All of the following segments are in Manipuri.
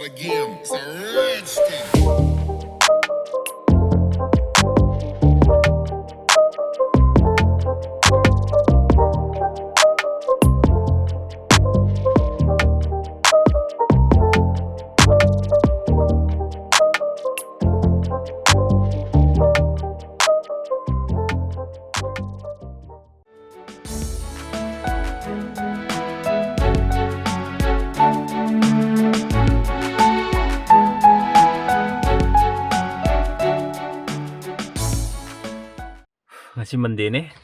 start again. It's a rich thing. しมันดีね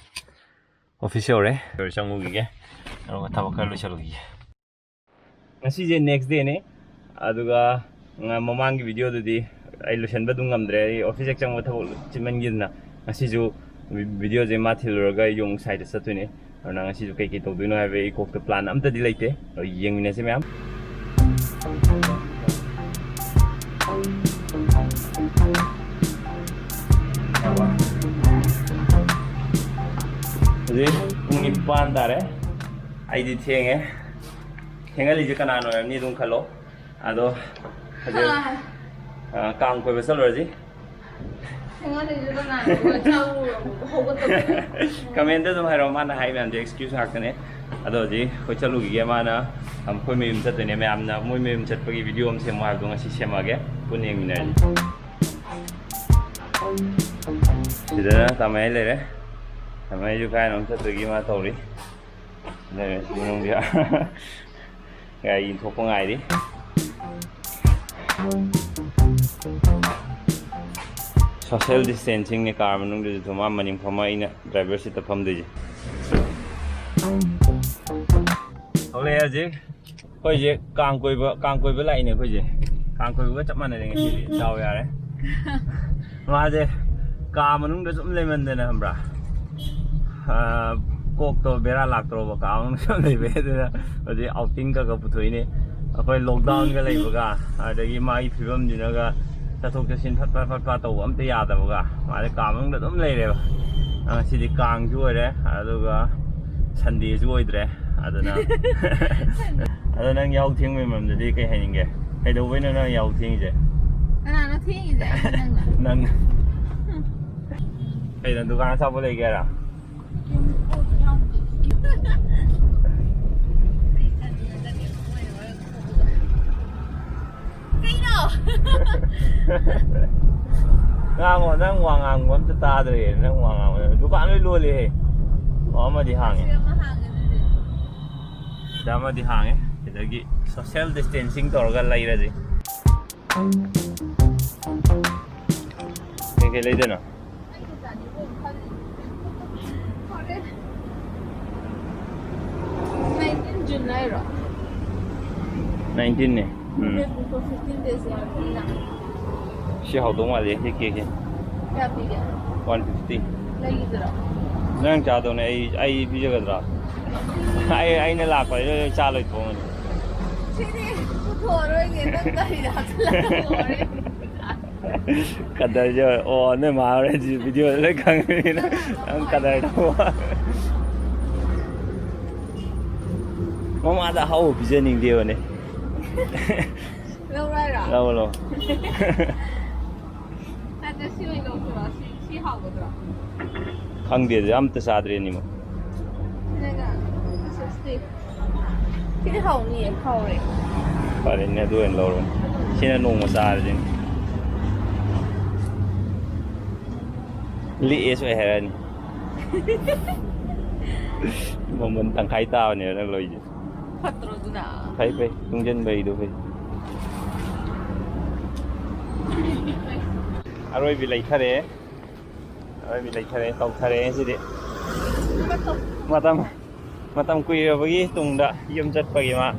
オフィシャルね결정국이게 타박할 루샤루기 ngasi next day ne aduga mamang video di ai lusan badung ngamdre office exam wa thawul chiman gidna ngasi ju video je ma thilurga yung side satune na ngasi ju kai kai tawduino have ko ke plan amta di leite yeng ne se ma'am kung ipan tare ay di tienge tienge liji kanano ni dung khalo ado ade kang ko besal raji tienge liji kanano ko chau hogot comment dum haro mana hai man de excuse hakne ado ji ko chalu gi mana am ko mim chat ne me amna moi mim chat pagi video am se ma dung asi semage puning minar ida tamai le re Namanya juga kan orang satu gimana tahu ni, ni bingung dia, kayak info pengai ni. Social distancing ni car menung dia cuma maning pama ini driver si terpam dia. Oleh aja, kau je kang koi bela ini kau je, kang koi bela cak mana dengan sini, tahu ya le. Macam car menung dia cuma lemon dia nak hambra. Kok to bera lak to ba kaung so nei be da adi outing ka puthoi ne akoi lockdown ga lei ba adagi mai phibam jina ga tathok tasin phat to am te ya da ba ma le kam da dum lei re ba sidi kang ju re aduga sunday ju oidre adana adana yau thing me mam de kai hainin ge kai do we na yau thing je ana na thing ide nang kai dan dukan sa bo lei ge ra ngang nang wangang gom ta dre nang wangang dukan le lu le ma di hang dama di hang idagi social distancing torga lai ra ji ke le dena 19 ne 15 days ya na 是好多嘛的这给ya bi ya 150 lai dra nang cha do ne ai bi je ga dra ai ne la pa cha loi thong ne chini pu tho ro ge nang dai da la re kadar je o ne ma re ji video le kang ni na ang kadar do mama da hau bi je ning de ne lâu rồi rồi lâu rồi大家希望有什么喜好的吧 khang de am ta sa dre ni mo 那个是喜好你也好嘞 pa le ne do en lo ro sin na nong ma sa de li es we ha ni mo mun tang khai tao ne na loi ji 파트로드나 khai pe tung jen bai do pe aroi bi lai thare tau thare si de matam kui ra bagi tungda yum chat pagi ma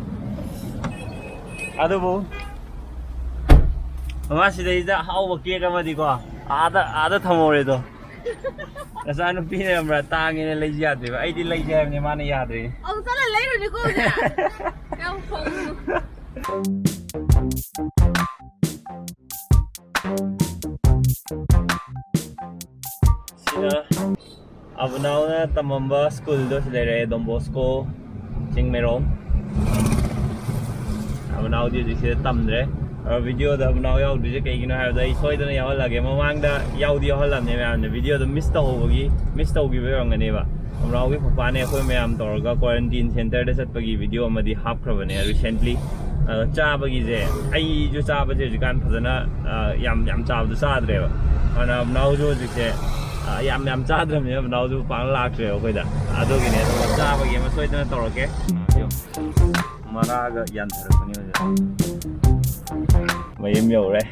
adu bu ma si dei da hau ba ke ka ma di ko ada thamore do asa nu pi ne amra ta nge ne lai ya de ba ai di lai ja ne ma ne ya de ông sao lại lấy rồi đi cô nhỉ em không sina abnaw na tamamba school do sila re Don Bosco Jingmerong abnaw di sila tamdre ꯚꯤꯗꯤꯑꯣꯗ ꯃꯅꯥꯎ ꯌꯥꯎꯗ꯭ꯔꯤꯁꯦ ꯀꯩꯒꯤꯅꯣ ꯍꯥꯏꯕꯗ ꯑꯩ ꯁꯣꯏꯗꯅ ꯌꯥꯎꯍꯜꯂꯒꯦ ꯃꯃꯥꯡꯗ ꯌꯥꯎꯍꯜꯂꯝꯅꯦ ꯃꯌꯥꯝꯅ ꯚꯤꯗꯤꯑꯣꯗꯣ ꯃꯤꯁ ꯇꯧꯈꯤꯕ ꯑꯣꯏꯔꯝꯒꯅꯦꯕ ꯃꯅꯥꯎꯒꯤ ꯄꯄꯥꯅꯦ ꯑꯩꯈꯣꯏ ꯃꯌꯥꯝ ꯇꯧꯔꯒ ꯀ꯭ꯋꯥꯔꯦꯟꯇꯤꯟ ꯁꯦꯟꯇꯔꯗ ꯆꯠꯄꯒꯤ ꯚꯤꯗꯤꯑꯣ ꯑꯃꯗꯤ ꯍꯥꯞꯈ꯭ꯔꯕꯅꯦ ꯔꯤꯁꯦꯟꯠꯂꯤ ꯆꯥꯕꯒꯤꯁꯦ ꯑꯩꯁꯨ ꯆꯥꯕꯁꯦ ꯍꯧꯖꯤꯛꯀꯥꯟ ꯐꯖꯅ ꯌꯥꯝ ꯆꯥꯕꯗꯣ ꯆꯥꯗ꯭ꯔꯦꯕ ꯑꯗꯨꯅ ꯃꯅꯥꯎꯁꯨ ꯍꯧꯖꯤꯛꯁꯦ ꯌꯥꯝ ꯆꯥꯗ꯭ꯔꯕꯅꯦꯕ ꯃꯅꯥꯎꯁꯨ ꯄꯥꯛꯅ ꯂꯥꯛꯇ꯭ꯔꯦꯕ ꯑꯩꯈꯣꯏꯗ ꯑꯗꯨꯒꯤꯅꯦ ꯑꯗꯨꯒ ꯆꯥꯕꯒꯤ ꯑꯃ ꯁꯣꯏꯗꯅ ꯇꯧꯔꯛꯀꯦ ꯃꯔꯥꯒ ꯌꯥꯟꯊꯔꯛꯄꯅꯤ ꯍꯧꯖꯤꯛ ꯃꯌꯨꯝ ꯌꯧꯔꯦ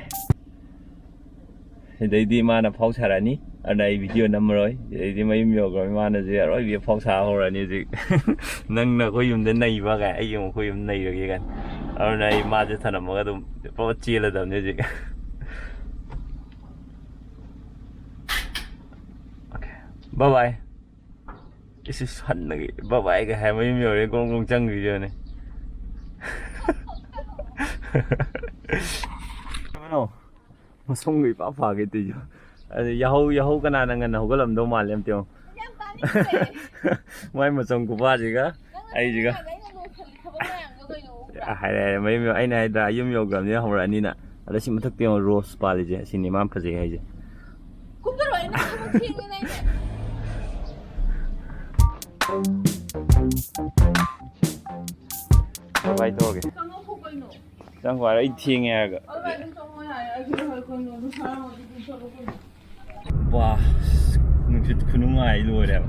ꯁꯤꯗꯩꯗꯤ ꯃꯥꯅ ꯐꯥꯎ ꯁꯥꯔꯛꯑꯅꯤ ꯑꯗꯨꯅ ꯑꯩ ꯚꯤꯗꯤꯑꯣ ꯅꯝꯃꯔꯣꯏ ꯁꯤꯗꯩꯗꯤ ꯃꯌꯨꯝ ꯌꯧꯈ꯭ꯔꯕꯅꯤ ꯃꯥꯅꯁꯦ ꯑꯔꯣꯏꯕꯤ ꯐꯥꯎ ꯁꯥ ꯍꯧꯔꯅꯤ ꯍꯧꯖꯤꯛ ꯅꯪꯅ ꯑꯩꯈꯣꯏ ꯌꯨꯝꯗ ꯅꯩꯕ ꯀꯥꯏ ꯑꯩ ꯑꯃꯨꯛ ꯑꯩꯈꯣꯏ ꯌꯨꯝ ꯅꯩꯔꯒꯦ ꯀꯥꯏ ꯑꯗꯨꯅ ꯑꯩ ꯃꯥꯁꯦ ꯊꯅꯝꯃꯒ ꯑꯗꯨꯝ ꯄꯨꯂꯞ ꯆꯦꯜꯂꯗꯕꯅꯤ ꯍꯧꯖꯤꯛ ꯕꯥꯏ ꯏꯁꯨ ꯍꯟꯅꯒꯤ ꯕꯥꯏꯒ ꯍꯥꯏ ꯃꯌꯨꯝ ꯌꯧꯔꯦ ꯒꯣꯡ ꯆꯪꯈ꯭ꯔꯤꯖꯅꯦ ꯃꯁꯣꯡꯒ ꯏꯄꯥ ꯐꯥꯒꯦ ꯇꯣꯏꯁꯨ ꯑꯗꯨ ꯌꯥꯍꯧ ꯀꯅꯥꯅ ꯉꯟꯅ ꯍꯧꯒꯠꯂꯝꯗꯧ ꯃꯥꯜꯂꯦ ꯑꯝꯇ ꯌꯦꯡꯉꯣ ꯃꯥꯏ ꯃꯆꯪ ꯈꯨꯐꯥꯁꯤꯒ ꯑꯩꯁꯤꯒ ꯍꯥꯏꯔꯦ ꯃꯌꯨꯝ ꯑꯩꯅ ꯍꯥꯏꯗ꯭ꯔꯥ ꯌꯨꯝ ꯌꯧꯈ꯭ꯔꯕꯅꯤꯅ ꯍꯧꯔꯛꯑꯅꯤꯅ ꯑꯗ ꯁꯤ ꯃꯊꯛꯇ ꯌꯦꯡꯉꯣ ꯔꯣꯁ ꯄꯥꯜꯂꯤꯁꯦ ꯁꯤꯅꯤ ꯃꯥ ꯐꯖꯩ ꯍꯥꯏꯁꯦ ꯀꯃꯥꯏ ꯇꯧꯔꯒꯦ ꯆꯪꯈꯣ ꯍꯥꯏꯔ ꯑꯩ ꯊꯦꯡꯉꯦ ꯍꯥꯏꯔꯒ ꯋꯥ ꯅꯨꯡꯁꯤꯠ ꯈꯨꯅꯨꯡꯉꯥꯏ ꯂꯣꯏꯔꯦꯕ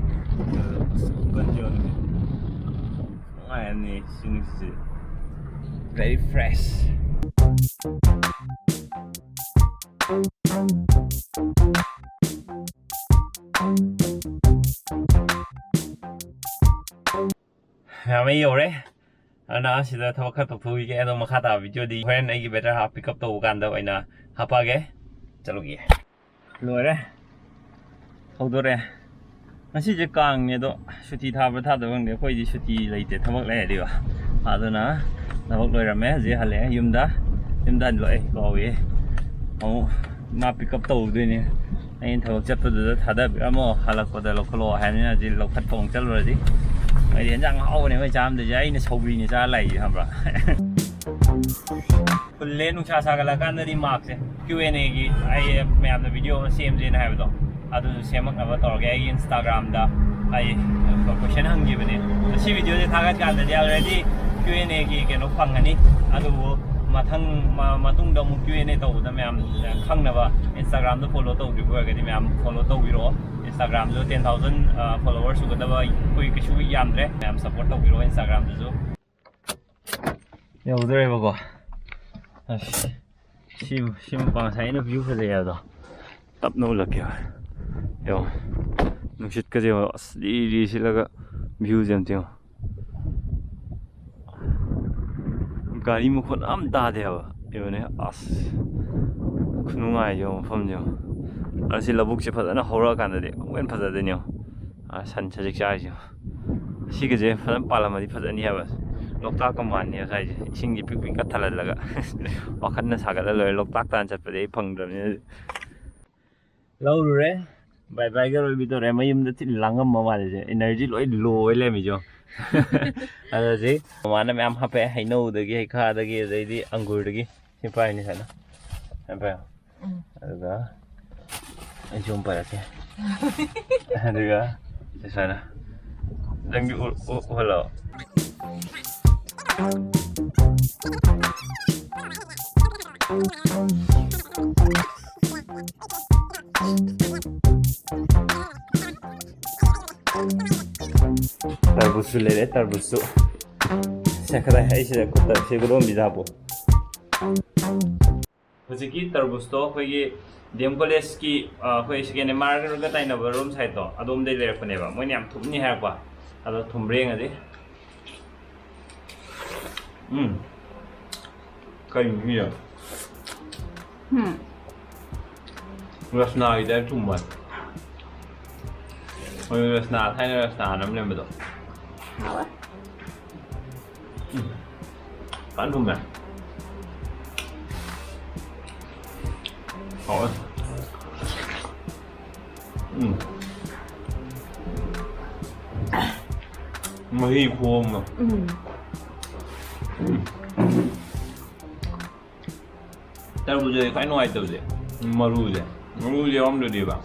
ꯅꯨꯡꯉꯥꯏꯔꯅꯤ ꯁꯤ ꯅꯨꯡꯁꯤꯠꯁꯦ ꯚꯦꯔꯤ ꯐ꯭ꯔꯦꯁ ꯃꯌꯥꯝ ꯌꯧꯔꯦ ꯑꯗꯨꯅ ꯁꯤꯗ ꯊꯕꯛ ꯈꯔ ꯇꯧꯊꯣꯛꯈꯤꯒꯦ ꯑꯗꯣ ꯃꯈꯥ ꯇꯥꯕ ꯚꯤꯗꯤꯑꯣꯗꯤ ꯍꯣꯔꯦꯟ ꯑꯩꯒꯤ ꯕꯦꯇꯔ ꯍꯥꯞ ꯄꯤꯛ ꯑꯞ ꯇꯧꯕ ꯀꯥꯟꯗ ꯑꯣꯏꯅ ꯍꯥꯞꯄꯛꯑꯒꯦ ꯆꯠꯂꯨꯒꯦ ꯂꯣꯏꯔꯦ ꯍꯧꯗꯣꯔꯛꯑꯦ ꯉꯁꯤꯁꯦ ꯀꯥꯡꯅꯦ ꯑꯗꯣ ꯁꯨꯇꯤ ꯊꯥꯕ꯭ꯔꯥ ꯊꯥꯗꯕ꯭ꯔꯥ ꯈꯪꯗꯦ ꯑꯩꯈꯣꯏꯗꯤ ꯁꯨꯇꯤ ꯂꯩꯇꯦ ꯊꯕꯛ ꯂꯩꯔꯗꯤꯕ ꯑꯗꯨꯅ ꯊꯕꯛ ꯂꯣꯏꯔꯝꯃꯦ ꯍꯧꯖꯤꯛ ꯍꯜꯂꯛꯑꯦ ꯌꯨꯝꯗ ꯂꯣꯏ ꯑꯃꯨꯛ ꯃꯥ ꯄꯤꯛ ꯑꯞ ꯇꯧꯗꯣꯏꯅꯦ ꯑꯩꯅ ꯊꯕꯛ ꯆꯠꯄꯗꯨꯗ ꯊꯥꯗꯕꯤꯔꯝꯃꯣ ꯍꯜꯂꯛꯄꯗ ꯂꯧꯈꯠꯂꯛꯑꯣ ꯍꯥꯏꯕꯅꯤꯅ ꯍꯧꯖꯤꯛ ꯂꯧꯈꯠꯄ ꯑꯃꯨꯛ ꯆꯠꯂꯨꯔꯗꯤ ꯑꯩꯗꯤ ꯌꯦꯟꯖꯥꯡ ꯍꯥꯎꯕꯅꯦ ꯃꯣꯏ ꯆꯥꯔꯝꯗꯣꯏꯁꯦ ꯑꯩꯅ ꯁꯧꯒ꯭ꯔꯤꯅꯦ ꯆꯥꯔ ꯂꯥꯛꯏꯁꯦ ꯈꯪꯕ꯭ꯔꯥ ꯐꯨꯜꯂꯦ ꯅꯨꯡꯁꯥ ꯁꯥꯒꯠꯂꯀꯥꯟꯗꯗꯤ ꯃꯥꯔꯛꯁꯦ Q&Aꯒꯤ ꯑꯩ ꯃꯌꯥꯝꯅ ꯚꯤꯗꯤꯑꯣ ꯑꯃ ꯁꯦꯝꯁꯦꯅ ꯍꯥꯏꯕꯗꯣ ꯑꯗꯨꯁꯨ ꯁꯦꯝꯃꯛꯅꯕ ꯇꯧꯔꯒꯦ ꯑꯩꯒꯤ ꯏꯟꯁꯇꯥꯒ꯭ꯔꯥꯝꯗ ꯑꯩ ꯀꯣꯏꯁꯟ ꯍꯪꯈꯤꯕꯅꯦ ꯁꯤ ꯚꯤꯗꯤꯑꯣꯁꯦ ꯊꯥꯒꯠꯀꯥꯟꯗꯗꯤ ꯑꯜꯔꯦꯗꯤ Q&Aꯒꯤ ꯀꯩꯅꯣ ꯐꯪꯒꯅꯤ ꯑꯗꯨꯕꯨ ꯃꯇꯨꯡꯗ ꯑꯃꯨꯛ Q&A ꯇꯧꯕꯗ ꯃꯌꯥꯝ ꯈꯪꯅꯕ ꯏꯟꯁꯇꯥꯒ꯭ꯔꯥꯝꯗ ꯐꯣꯂꯣ ꯇꯧꯗ꯭ꯔꯤꯕ ꯑꯣꯏꯔꯒꯗꯤ ꯃꯌꯥꯝ ꯐꯣꯂꯣ ꯇꯧꯕꯤꯔꯛꯑꯣ ꯏꯟꯁꯇꯥꯒ꯭ꯔꯥꯝꯁꯨ 10,000 ꯐꯣꯂꯣꯋꯔ ꯁꯨꯒꯗꯕ ꯑꯩꯈꯣꯏ ꯀꯩꯁꯨ ꯌꯥꯝꯗ꯭ꯔꯦ ꯃꯌꯥꯝ ꯁꯞꯄꯣꯔꯠ ꯇꯧꯕꯤꯔꯛꯑꯣ ꯏꯟꯁꯇꯥꯒ꯭ꯔꯥꯝꯗꯁꯨ ꯌꯧꯗꯣꯔꯦꯕꯀꯣ ꯑꯁ ꯁꯤ ꯃꯄꯥ ꯉꯁꯥꯏ ꯑꯩꯅ ꯚ꯭ꯌꯨ ꯐꯖꯩ ꯍꯥꯏꯕꯗꯣ ꯇꯞꯅ ꯎꯠꯂꯛꯀꯦꯕ ꯌꯦꯡꯉꯣ ꯅꯨꯡꯁꯤꯠꯀꯁꯦ ꯌꯦꯡꯉꯣ ꯑꯁ ꯂꯤ ꯁꯤꯠꯂꯒ ꯚ꯭ꯌꯨꯁꯦ ꯑꯝꯇ ꯌꯦꯡꯉꯣ ꯒꯥꯔꯤ ꯃꯈꯣꯟ ꯑꯝ ꯇꯥꯗꯦꯕ ꯌꯦꯡꯉꯣꯅꯦ ꯑꯁ ꯈꯨꯅꯨꯡꯉꯥꯏ ꯌꯦꯡꯉꯣ ꯃꯐꯝꯁꯦ ꯌꯦꯡꯉꯣ ꯑꯁꯤ ꯂꯧꯕꯨꯛꯁꯦ ꯐꯖꯅ ꯍꯧꯔꯛꯑꯀꯥꯟꯗꯗꯤ ꯑꯃꯨꯛ ꯍꯦꯟꯅ ꯐꯖꯗꯣꯏꯅꯦ ꯌꯦꯡꯉꯣ ꯁꯟ ꯁꯖꯤꯛ ꯆꯥꯔꯤꯁꯦ ꯁꯤꯒꯁꯦ ꯐꯖꯅ ꯄꯥꯜꯂꯝꯃꯗꯤ ꯐꯖꯅꯤ ꯍꯥꯏꯕ ꯂꯣꯛꯇꯥꯛꯀ ꯃꯥꯟꯅꯤ ꯉꯁꯥꯏꯁꯦ ꯏꯁꯤꯡꯁꯦ ꯄꯤꯛ ꯊꯜꯍꯜꯂꯒ ꯋꯥꯈꯜꯅ ꯁꯥꯒꯠꯂ ꯂꯣꯏꯔꯦ ꯂꯣꯛꯇꯥꯛ ꯇꯥꯟ ꯆꯠꯄꯗꯤ ꯑꯩ ꯐꯪꯗ꯭ꯔꯕꯅꯤꯅ ꯂꯧꯔꯨꯔꯦ ꯕꯥꯏꯒ ꯂꯣꯏꯕꯤ ꯇꯧꯔꯦ ꯃꯌꯨꯝꯗ ꯊꯤꯜ ꯂꯥꯡꯉꯝꯕ ꯃꯥꯜꯂꯤꯁꯦ ꯏꯅꯔꯖꯤ ꯂꯣꯏ ꯂꯣ ꯑꯣꯏ ꯂꯩꯔꯝꯃꯤꯁꯦ ꯑꯗꯨꯗꯤ ꯃꯃꯥꯅ ꯃꯌꯥꯝ ꯍꯥꯞꯄꯛꯑꯦ ꯍꯩꯅꯧꯗꯒꯤ ꯍꯩꯈꯥꯗꯒꯤ ꯑꯗꯩꯗꯤ ꯑꯪꯒꯨꯔꯗꯒꯤ ꯁꯤ ꯄꯥꯏꯅꯤ ꯁꯥꯏꯅ ꯑꯗꯨꯒ ꯑꯩꯁꯨ ꯑꯃ ꯄꯥꯏꯔꯛꯀꯦ ꯑꯗꯨꯒ ꯁꯨꯃꯥꯏꯅ ꯅꯪꯒꯤ ꯎꯍꯜꯂꯣ तरबूज ले रहे तरबूज से खरा है इसे खुद से गुलों बिजा बो हजिकी तरबूज तो अखोगी DM कॉलेज की अखोई सेकेंड मार्केट का ताइनब रूम साइड तो अदोम दे लेरपनेबा मोइने याम थुमनी हारपा अदो थुमब्रेंग अदि कई मिया रसना इधर थुमबा ओय रसना थाइना रसना नम लेमबदो Bán không nè Hỏi Mà hi khô mà तरबूजे खाई नो आई तबजे मरूज है हम दे बा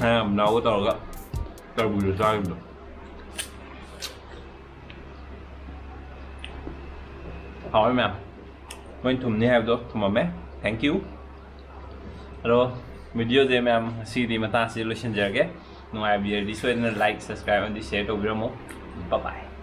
बनाओ तो होगा तरबूज साग hỏi mẹ mình thùng như hẹp rồi thùng mà mẹ thank you rồi video gì mẹ xí thì mà ta sẽ lưu xin giờ ghé ngoài video đi xuyên like subscribe và share cho video bye bye